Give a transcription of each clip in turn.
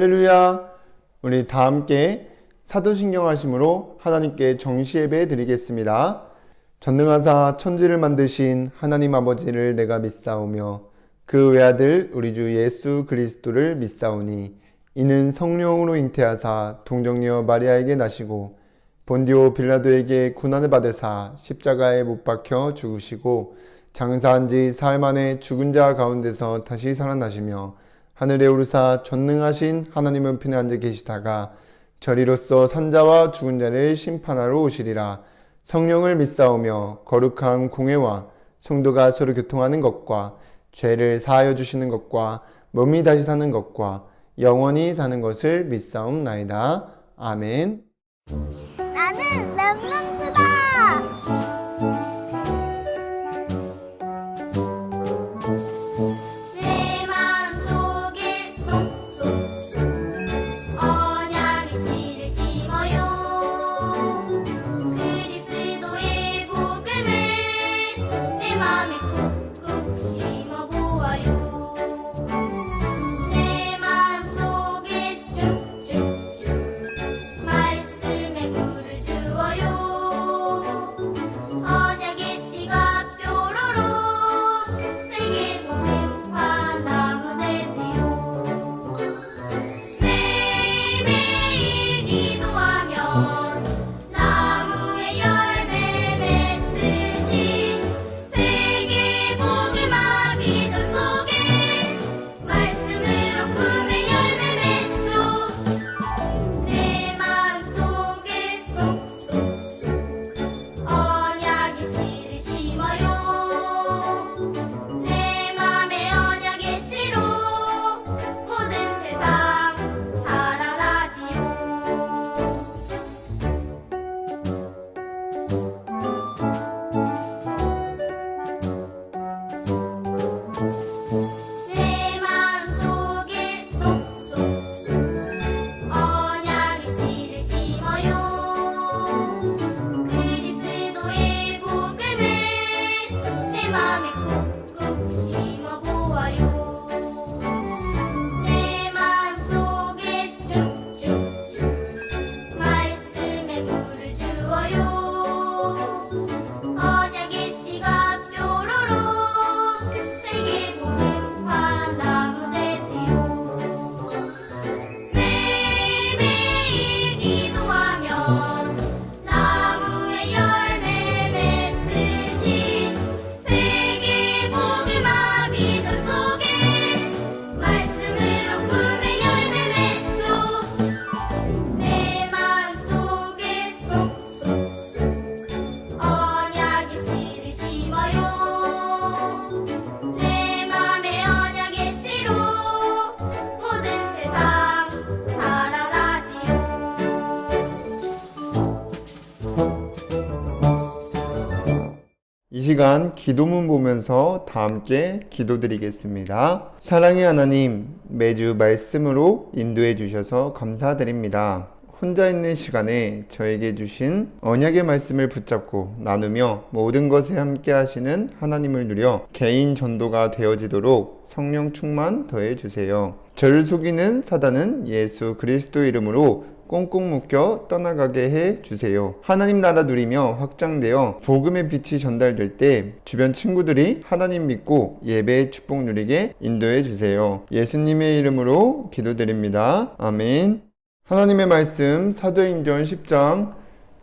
할렐루야. 우리 다 함께 사도신경 하심으로 하나님께 정시예배 드리겠습니다. 전능하사 천지를 만드신 하나님 아버지를 내가 믿사오며 그 외아들 우리 주 예수 그리스도를 믿사오니 이는 성령으로 잉태하사 동정녀 마리아에게 나시고 본디오 빌라도에게 고난을 받으사 십자가에 못 박혀 죽으시고 장사한 지 사흘 만에 죽은 자 가운데서 다시 살아나시며 하늘에 오르사 전능하신 하나님은 편에 앉아 계시다가 저리로서 산자와 죽은 자를 심판하러 오시리라. 성령을 믿사오며 거룩한 공회와 성도가 서로 교통하는 것과 죄를 사하여 주시는 것과 몸이 다시 사는 것과 영원히 사는 것을 믿사옵나이다. 아멘. 나는 랩런트다. 내 마음속에 쏙쏙쏙 언약의 씨를 심어요. 그리스도의 복음을 내 마음에 꾹꾹 심어보아요. 내 마음속에 쭉쭉쭉 말씀의 물을 주어요. 언약의 씨가 뾰로로 세계 복음화 나무 되지요. 매일매일 기도하면 나무의 열매 맺듯이 세계 복음화 믿음 속에 말씀으로 꿈의 열매 맺죠. 내 마음속에 쏙쏙쏙 언약의 씨를 심어요. 내 맘에 언약의 씨로 모든 세상 살아나지요. 내 마음속에 쏙쏙쏙 언약의 씨를 심어요. 그리스도의 복음을 내 맘에 꾹꾹 심어보아요. 내 마음속에 쭉쭉쭉 말씀의 물을 주어요. 언약의 씨가 뾰로로 세계 복음화 나무 되지요. 매일매일 기도하면 나무의 열매 맺듯이 세계 복음화 믿음 속에 말씀으로 꿈의 열매 맺죠. 내 마음속에 쏙쏙쏙 언약의 씨를 심어요. 내 맘에 언약의 씨로 모든 세상 살아나지요. 이 시간 기도문 보면서 다 함께 기도드리겠습니다. 사랑의 하나님, 매주 말씀으로 인도해 주셔서 감사드립니다. 혼자 있는 시간에 저에게 주신 언약의 말씀을 붙잡고 나누며 모든 것에 함께 하시는 하나님을 누려 개인 전도가 되어지도록 성령 충만 더해 주세요. 저를 속이는 사단은 예수 그리스도 이름으로 꽁꽁 묶여 떠나가게 해 주세요. 하나님 나라 누리며 확장되어 복음의 빛이 전달될 때 주변 친구들이 하나님 믿고 예배의 축복 누리게 인도해 주세요. 예수님의 이름으로 기도드립니다. 아멘. 하나님의 말씀 사도행전 10장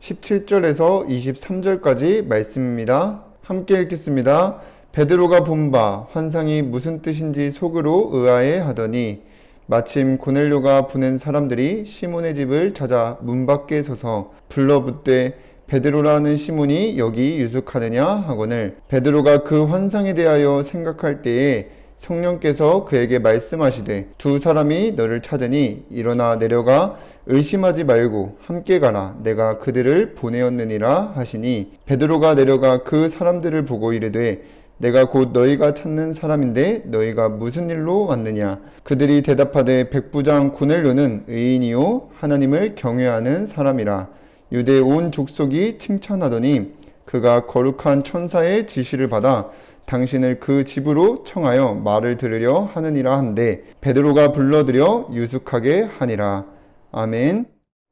17절에서 23절까지 말씀입니다. 함께 읽겠습니다. 베드로가 본 바 환상이 무슨 뜻인지 속으로 의아해 하더니 마침 고넬료가 보낸 사람들이 시몬의 집을 찾아 문 밖에 서서 불러붙되 베드로라는 시몬이 여기 유숙하느냐 하거늘 베드로가 그 환상에 대하여 생각할 때에 성령께서 그에게 말씀하시되 두 사람이 너를 찾으니 일어나 내려가 의심하지 말고 함께 가라 내가 그들을 보내었느니라 하시니 베드로가 내려가 그 사람들을 보고 이르되 내가 곧 너희가 찾는 사람인데 너희가 무슨 일로 왔느냐? 그들이 대답하되 백부장 고넬료는 의인이요 하나님을 경외하는 사람이라. 유대 온 족속이 칭찬하더니 그가 거룩한 천사의 지시를 받아 당신을 그 집으로 청하여 말을 들으려 하느니라 한데 베드로가 불러들여 유숙하게 하니라. 아멘.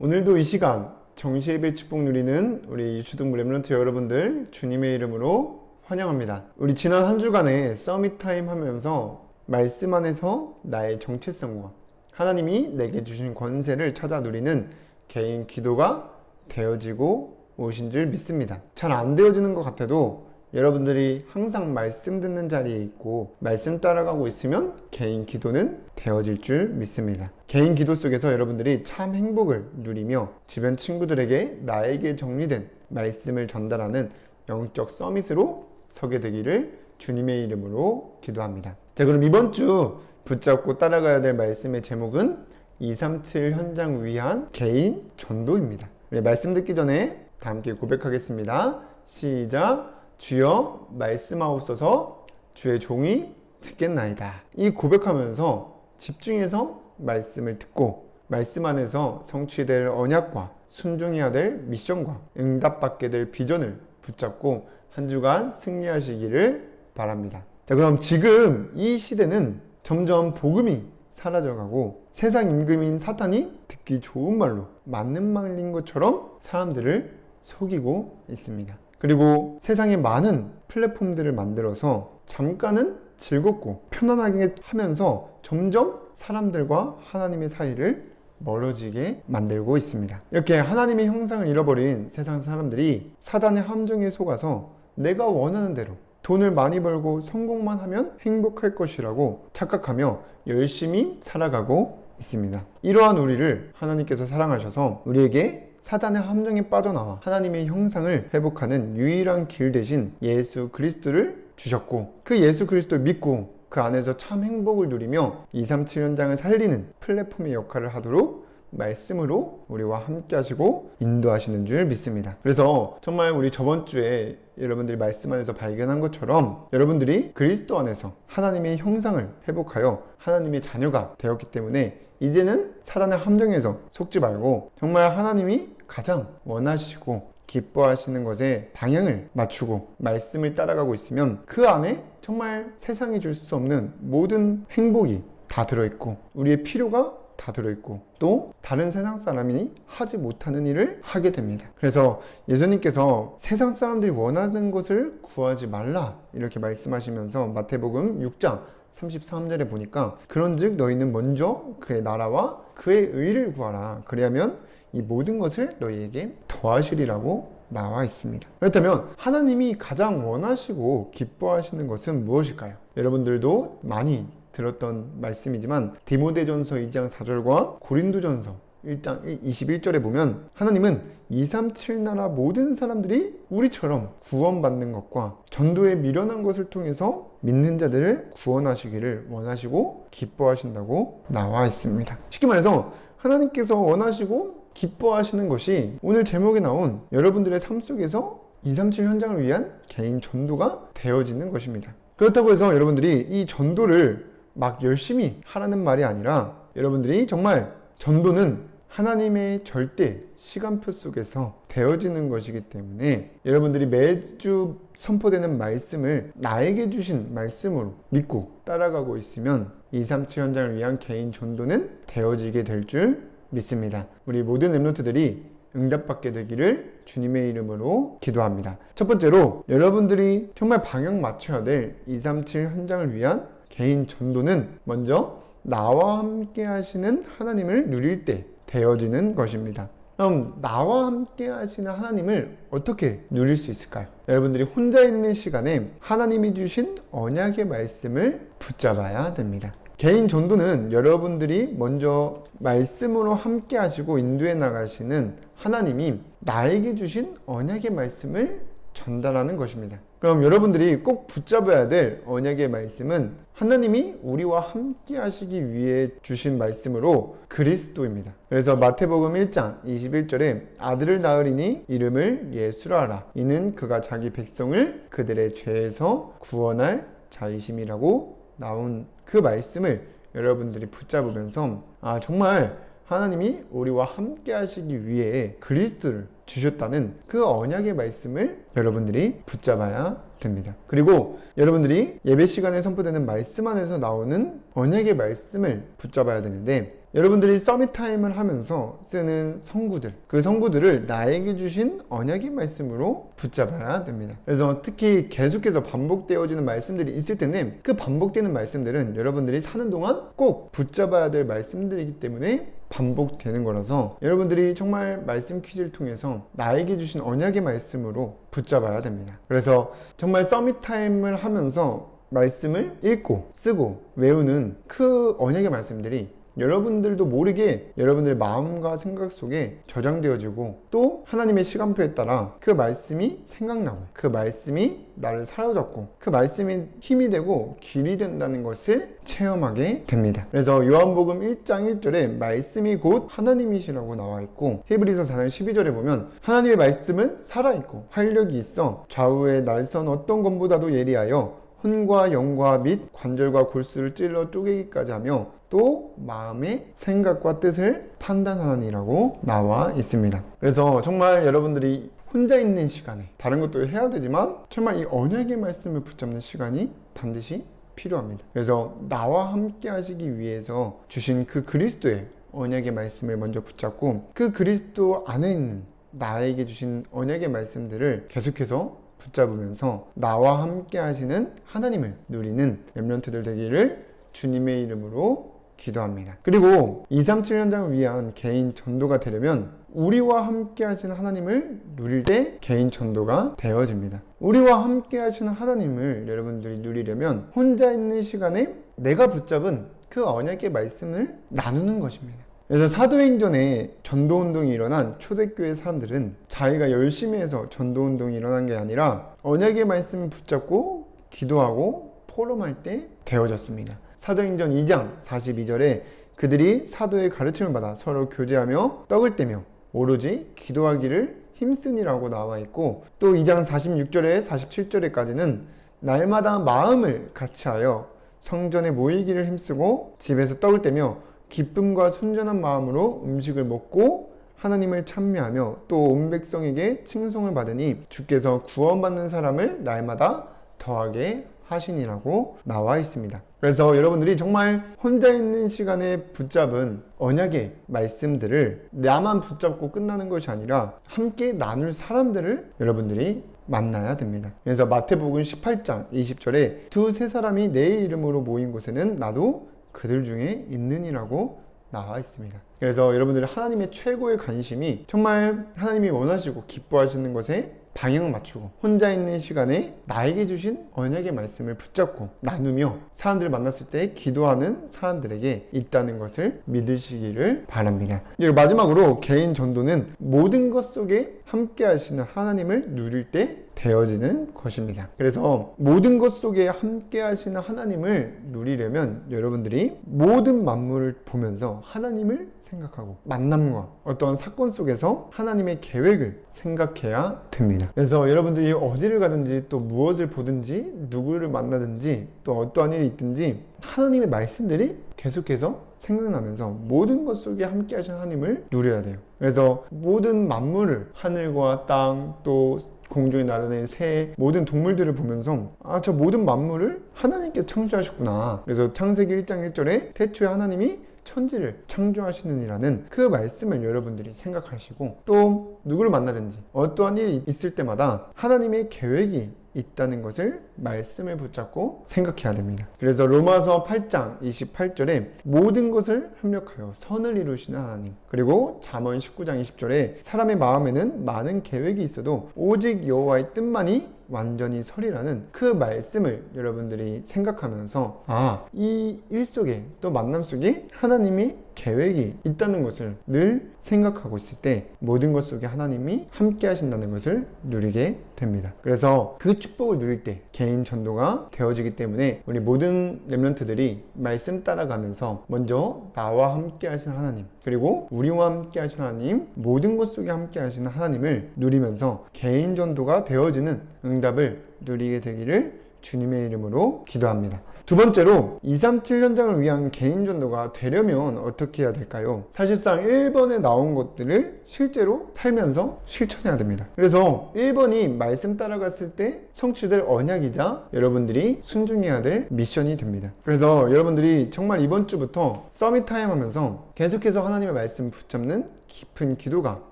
오늘도 이 시간 정시예배 축복 누리는 우리 유초등 렘넌트 여러분들 주님의 이름으로 환영합니다. 우리 지난 한 주간의 서밋 타임 하면서 말씀 안에서 나의 정체성과 하나님이 내게 주신 권세를 찾아 누리는 개인 기도가 되어지고 오신 줄 믿습니다. 잘 안 되어지는 것 같아도 여러분들이 항상 말씀 듣는 자리에 있고 말씀 따라가고 있으면 개인 기도는 되어질 줄 믿습니다. 개인 기도 속에서 여러분들이 참 행복을 누리며 주변 친구들에게 나에게 정리된 말씀을 전달하는 영적 서밋으로 서게 되기를 주님의 이름으로 기도합니다. 자, 그럼 이번 주 붙잡고 따라가야 될 말씀의 제목은 237 현장 위한 개인 전도입니다. 우리 말씀 듣기 전에 다 함께 고백하겠습니다. 시작. 주여 말씀하옵소서, 주의 종이 듣겠나이다. 이 고백하면서 집중해서 말씀을 듣고 말씀 안에서 성취될 언약과 순종해야 될 미션과 응답받게 될 비전을 붙잡고 한 주간 승리하시기를 바랍니다. 자, 그럼 지금 이 시대는 점점 복음이 사라져가고 세상 임금인 사탄이 듣기 좋은 말로 맞는 말인 것처럼 사람들을 속이고 있습니다. 그리고 세상에 많은 플랫폼들을 만들어서 잠깐은 즐겁고 편안하게 하면서 점점 사람들과 하나님의 사이를 멀어지게 만들고 있습니다. 이렇게 하나님의 형상을 잃어버린 세상 사람들이 사단의 함정에 속아서 내가 원하는 대로 돈을 많이 벌고 성공만 하면 행복할 것이라고 착각하며 열심히 살아가고 있습니다. 이러한 우리를 하나님께서 사랑하셔서 우리에게 사단의 함정에 빠져나와 하나님의 형상을 회복하는 유일한 길 대신 예수 그리스도를 주셨고 그 예수 그리스도를 믿고 그 안에서 참 행복을 누리며 237 현장을 살리는 플랫폼의 역할을 하도록 말씀으로 우리와 함께 하시고 인도하시는 줄 믿습니다. 그래서 정말 우리 저번 주에 여러분들이 말씀 안에서 발견한 것처럼 여러분들이 그리스도 안에서 하나님의 형상을 회복하여 하나님의 자녀가 되었기 때문에 이제는 사단의 함정에서 속지 말고 정말 하나님이 가장 원하시고 기뻐하시는 것에 방향을 맞추고 말씀을 따라가고 있으면 그 안에 정말 세상이 줄 수 없는 모든 행복이 다 들어있고 우리의 필요가 다 들어있고 또 다른 세상 사람이 하지 못하는 일을 하게 됩니다. 그래서 예수님께서 세상 사람들이 원하는 것을 구하지 말라 이렇게 말씀하시면서 마태복음 6장 33절에 보니까 그런즉 너희는 먼저 그의 나라와 그의 의를 구하라. 그리하면 이 모든 것을 너희에게 더하시리라고 나와 있습니다. 그렇다면 하나님이 가장 원하시고 기뻐하시는 것은 무엇일까요? 여러분들도 많이 들었던 말씀이지만 디모데전서 2장 4절과 고린도전서 1장 21절에 보면 하나님은 237 나라 모든 사람들이 우리처럼 구원받는 것과 전도에 미련한 것을 통해서 믿는 자들을 구원하시기를 원하시고 기뻐하신다고 나와 있습니다. 쉽게 말해서 하나님께서 원하시고 기뻐하시는 것이 오늘 제목에 나온 여러분들의 삶 속에서 237 현장을 위한 개인 전도가 되어지는 것입니다. 그렇다고 해서 여러분들이 이 전도를 막 열심히 하라는 말이 아니라 여러분들이 정말 전도는 하나님의 절대 시간표 속에서 되어지는 것이기 때문에 여러분들이 매주 선포되는 말씀을 나에게 주신 말씀으로 믿고 따라가고 있으면 237 현장을 위한 개인 전도는 되어지게 될 줄 믿습니다. 우리 모든 렘넌트들이 응답받게 되기를 주님의 이름으로 기도합니다. 첫 번째로 여러분들이 정말 방향 맞춰야 될 237 현장을 위한 개인 전도는 먼저 나와 함께 하시는 하나님을 누릴 때 되어지는 것입니다. 그럼 나와 함께 하시는 하나님을 어떻게 누릴 수 있을까요? 여러분들이 혼자 있는 시간에 하나님이 주신 언약의 말씀을 붙잡아야 됩니다. 개인 전도는 여러분들이 먼저 말씀으로 함께 하시고 인도해 나가시는 하나님이 나에게 주신 언약의 말씀을 전달하는 것입니다. 그럼 여러분들이 꼭 붙잡아야 될 언약의 말씀은 하나님이 우리와 함께 하시기 위해 주신 말씀으로 그리스도입니다. 그래서 마태복음 1장 21절에 아들을 낳으리니 이름을 예수라 하라. 이는 그가 자기 백성을 그들의 죄에서 구원할 자이심이라고 나온 그 말씀을 여러분들이 붙잡으면서 정말 하나님이 우리와 함께 하시기 위해 그리스도를 주셨다는 그 언약의 말씀을 여러분들이 붙잡아야 됩니다. 그리고 여러분들이 예배 시간에 선포되는 말씀 안에서 나오는 언약의 말씀을 붙잡아야 되는데, 여러분들이 서밋 타임을 하면서 쓰는 성구들, 그 성구들을 나에게 주신 언약의 말씀으로 붙잡아야 됩니다. 그래서 특히 계속해서 반복되어지는 말씀들이 있을 텐데, 그 반복되는 말씀들은 여러분들이 사는 동안 꼭 붙잡아야 될 말씀들이기 때문에 반복되는 거라서 여러분들이 정말 말씀 퀴즈를 통해서 나에게 주신 언약의 말씀으로 붙잡아야 됩니다. 그래서 정말 서밋 타임을 하면서 말씀을 읽고 쓰고 외우는 그 언약의 말씀들이 여러분들도 모르게 여러분들의 마음과 생각 속에 저장되어지고, 또 하나님의 시간표에 따라 그 말씀이 생각나고, 그 말씀이 나를 사로잡고, 그 말씀이 힘이 되고 길이 된다는 것을 체험하게 됩니다. 그래서 요한복음 1장 1절에 말씀이 곧 하나님이시라고 나와 있고, 히브리서 4장 12절에 보면 하나님의 말씀은 살아있고 활력이 있어 좌우의 날선 어떤 검보다도 예리하여 혼과 영과 및 관절과 골수를 찔러 쪼개기까지 하며 또 마음의 생각과 뜻을 판단하느니라고 나와 있습니다. 그래서 정말 여러분들이 혼자 있는 시간에 다른 것도 해야 되지만 정말 이 언약의 말씀을 붙잡는 시간이 반드시 필요합니다. 그래서 나와 함께 하시기 위해서 주신 그 그리스도의 언약의 말씀을 먼저 붙잡고, 그 그리스도 안에 있는 나에게 주신 언약의 말씀들을 계속해서 붙잡으면서 나와 함께 하시는 하나님을 누리는 렘넌트들 되기를 주님의 이름으로 기도합니다. 그리고 237 현장을 위한 개인 전도가 되려면 우리와 함께 하시는 하나님을 누릴 때 개인 전도가 되어집니다. 우리와 함께 하시는 하나님을 여러분들이 누리려면 혼자 있는 시간에 내가 붙잡은 그 언약의 말씀을 나누는 것입니다. 그래서 사도행전에 전도운동이 일어난 초대교회 사람들은 자기가 열심히 해서 전도운동이 일어난 게 아니라 언약의 말씀을 붙잡고 기도하고 포럼할 때 되어졌습니다. 사도행전 2장 42절에 그들이 사도의 가르침을 받아 서로 교제하며 떡을 떼며 오로지 기도하기를 힘쓰니라고 나와 있고, 또 2장 46절에 47절에까지는 날마다 마음을 같이하여 성전에 모이기를 힘쓰고 집에서 떡을 떼며 기쁨과 순전한 마음으로 음식을 먹고 하나님을 찬미하며 또 온 백성에게 칭송을 받으니 주께서 구원받는 사람을 날마다 더하게 하시니라고 나와 있습니다. 그래서 여러분들이 정말 혼자 있는 시간에 붙잡은 언약의 말씀들을 나만 붙잡고 끝나는 것이 아니라 함께 나눌 사람들을 여러분들이 만나야 됩니다. 그래서 마태복음 18장 20절에 두세 사람이 내 이름으로 모인 곳에는 나도 그들 중에 있느니라고 나와 있습니다. 그래서 여러분들이 하나님의 최고의 관심이 정말 하나님이 원하시고 기뻐하시는 것에 방향을 맞추고 혼자 있는 시간에 나에게 주신 언약의 말씀을 붙잡고 나누며 사람들을 만났을 때 기도하는 사람들에게 있다는 것을 믿으시기를 바랍니다. 그리고 마지막으로 개인 전도는 모든 것 속에 함께 하시는 하나님을 누릴 때 되어지는 것입니다. 그래서 모든 것 속에 함께 하시는 하나님을 누리려면 여러분들이 모든 만물을 보면서 하나님을 생각하고 만남과 어떤 사건 속에서 하나님의 계획을 생각해야 됩니다. 그래서 여러분들이 어디를 가든지 또 무엇을 보든지 누구를 만나든지 또 어떠한 일이 있든지 하나님의 말씀들이 계속해서 생각나면서 모든 것 속에 함께 하신 하나님을 누려야 돼요. 그래서 모든 만물을, 하늘과 땅, 또 공중에 날아다니는 새, 모든 동물들을 보면서 저 모든 만물을 하나님께서 창조하셨구나. 그래서 창세기 1장 1절에 태초에 하나님이 천지를 창조하시느니라는 그 말씀을 여러분들이 생각하시고, 또 누구를 만나든지 어떠한 일이 있을 때마다 하나님의 계획이 있다는 것을 말씀을 붙잡고 생각해야 됩니다. 그래서 로마서 8장 28절에 모든 것을 협력하여 선을 이루시는 하나님, 그리고 잠언 19장 20절에 사람의 마음에는 많은 계획이 있어도 오직 여호와의 뜻만이 완전히 설이라는 그 말씀을 여러분들이 생각하면서 이 일 속에 또 만남 속에 하나님이 계획이 있다는 것을 늘 생각하고 있을 때 모든 것 속에 하나님이 함께 하신다는 것을 누리게 됩니다. 그래서 그 축복을 누릴 때 개인 전도가 되어지기 때문에 우리 모든 렘넌트들이 말씀 따라가면서 먼저 나와 함께 하신 하나님, 그리고 우리와 함께 하신 하나님, 모든 것 속에 함께 하시는 하나님을 누리면서 개인 전도가 되어지는 응답을 누리게 되기를 주님의 이름으로 기도합니다. 두 번째로 237 현장을 위한 개인 전도가 되려면 어떻게 해야 될까요? 사실상 1번에 나온 것들을 실제로 살면서 실천해야 됩니다. 그래서 1번이 말씀 따라갔을 때 성취될 언약이자 여러분들이 순종해야 될 미션이 됩니다. 그래서 여러분들이 정말 이번 주부터 서밋 타임 하면서 계속해서 하나님의 말씀 붙잡는 깊은 기도가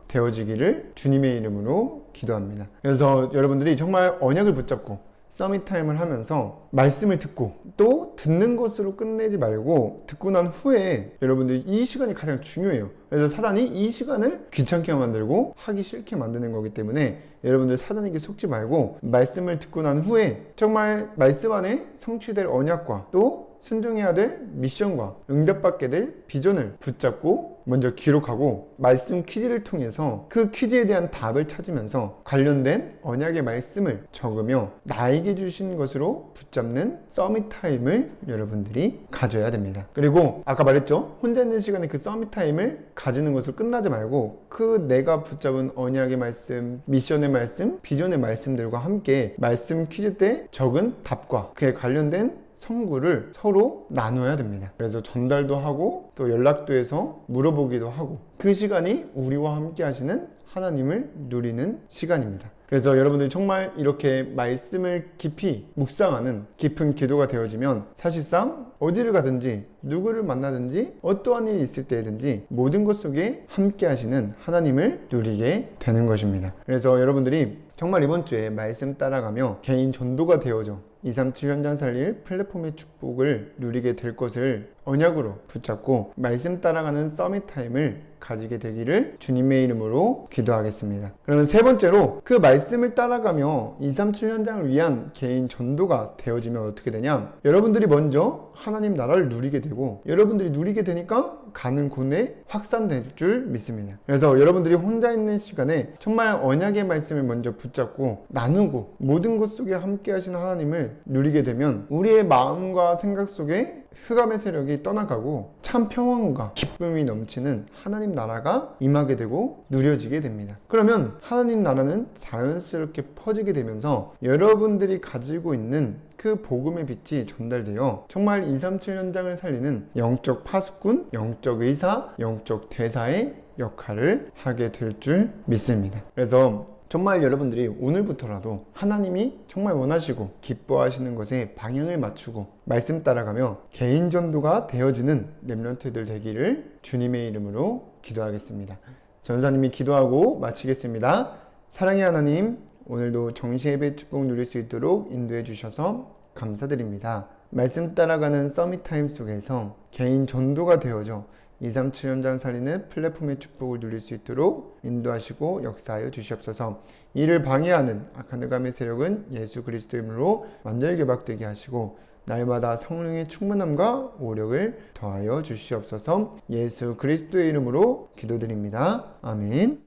되어지기를 주님의 이름으로 기도합니다. 그래서 여러분들이 정말 언약을 붙잡고 서밋 타임을 하면서 말씀을 듣고 또 듣는 것으로 끝내지 말고 듣고 난 후에 여러분들이 이 시간이 가장 중요해요. 그래서 사단이 이 시간을 귀찮게 만들고 하기 싫게 만드는 거기 때문에 여러분들 사단에게 속지 말고 말씀을 듣고 난 후에 정말 말씀 안에 성취될 언약과 또 순종해야 될 미션과 응답받게 될 비전을 붙잡고 먼저 기록하고 말씀 퀴즈를 통해서 그 퀴즈에 대한 답을 찾으면서 관련된 언약의 말씀을 적으며 나에게 주신 것으로 붙잡는 서밋 타임을 여러분들이 가져야 됩니다. 그리고 아까 말했죠? 혼자 있는 시간에 그 서밋 타임을 가지는 것으로 끝나지 말고 그 내가 붙잡은 언약의 말씀, 미션의 말씀, 비전의 말씀들과 함께 말씀 퀴즈 때 적은 답과 그에 관련된 성구를 서로 나눠야 됩니다. 그래서 전달도 하고 또 연락도 해서 물어보기도 하고 그 시간이 우리와 함께 하시는 하나님을 누리는 시간입니다. 그래서 여러분들이 정말 이렇게 말씀을 깊이 묵상하는 깊은 기도가 되어지면 사실상 어디를 가든지 누구를 만나든지 어떠한 일이 있을 때든지 모든 것 속에 함께 하시는 하나님을 누리게 되는 것입니다. 그래서 여러분들이 정말 이번 주에 말씀 따라가며 개인 전도가 되어져 237 현장 살릴 플랫폼의 축복을 누리게 될 것을 언약으로 붙잡고 말씀 따라가는 서밋 타임을 가지게 되기를 주님의 이름으로 기도하겠습니다. 그러면 세 번째로 그 말씀을 따라가며 237 현장을 위한 개인 전도가 되어지면 어떻게 되냐? 여러분들이 먼저 하나님 나라를 누리게 되고 여러분들이 누리게 되니까 가는 곳에 확산될 줄 믿습니다. 그래서 여러분들이 혼자 있는 시간에 정말 언약의 말씀을 먼저 붙잡고 나누고 모든 것 속에 함께 하시는 하나님을 누리게 되면 우리의 마음과 생각 속에 흑암의 세력이 떠나가고 참 평안과 기쁨이 넘치는 하나님 나라가 임하게 되고 누려지게 됩니다. 그러면 하나님 나라는 자연스럽게 퍼지게 되면서 여러분들이 가지고 있는 그 복음의 빛이 전달되어 정말 237 현장을 살리는 영적 파수꾼, 영적 의사, 영적 대사의 역할을 하게 될 줄 믿습니다. 그래서 정말 여러분들이 오늘부터라도 하나님이 정말 원하시고 기뻐하시는 것에 방향을 맞추고 말씀 따라가며 개인 전도가 되어지는 렘넌트들 되기를 주님의 이름으로 기도하겠습니다. 전사님이 기도하고 마치겠습니다. 사랑의 하나님, 오늘도 정시예배 축복 누릴 수 있도록 인도해 주셔서 감사드립니다. 말씀 따라가는 서밋 타임 속에서 개인 전도가 되어져 237 현장 살리는 플랫폼의 축복을 누릴 수 있도록 인도하시고 역사하여 주시옵소서. 이를 방해하는 악한 흑암의 세력은 예수 그리스도의 이름으로 완전히 결박되게 하시고 날마다 성령의 충만함과 오력을 더하여 주시옵소서. 예수 그리스도의 이름으로 기도드립니다. 아멘.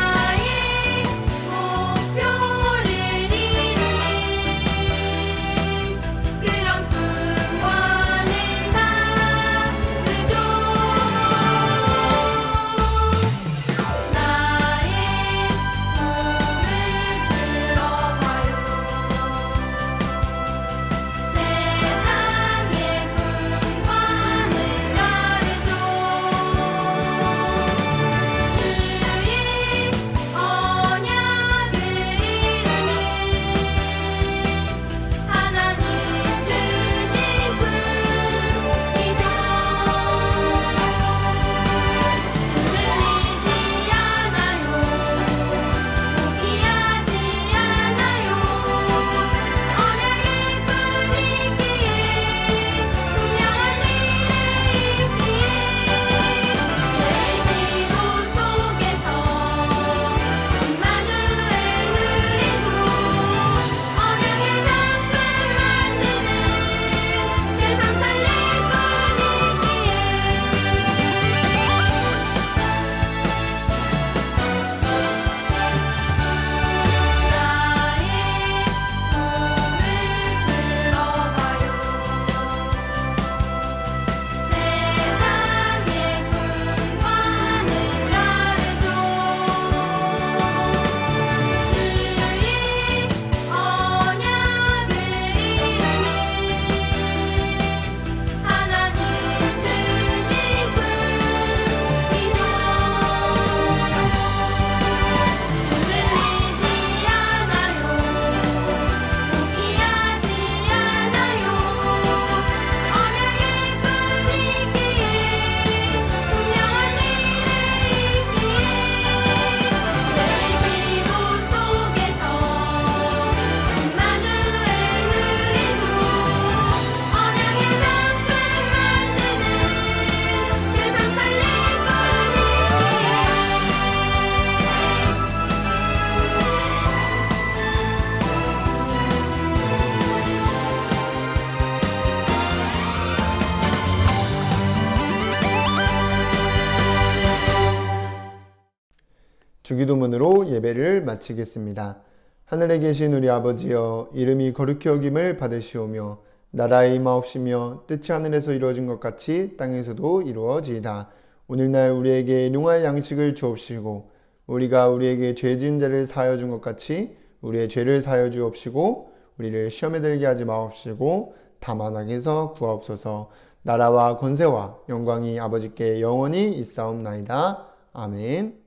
나의 주기도문으로 예배를 마치겠습니다. 하늘에 계신 우리 아버지여, 이름이 거룩히 여김을 받으시오며 나라의 임하옵시며 뜻이 하늘에서 이루어진 것 같이 땅에서도 이루어지이다. 오늘날 우리에게 일용할 양식을 주옵시고 우리가 우리에게 죄 지은 자를 사하여 준 것 같이 우리의 죄를 사하여 주옵시고 우리를 시험에 들게 하지 마옵시고 다만 악에서 구하옵소서. 나라와 권세와 영광이 아버지께 영원히 있사옵나이다. 아멘.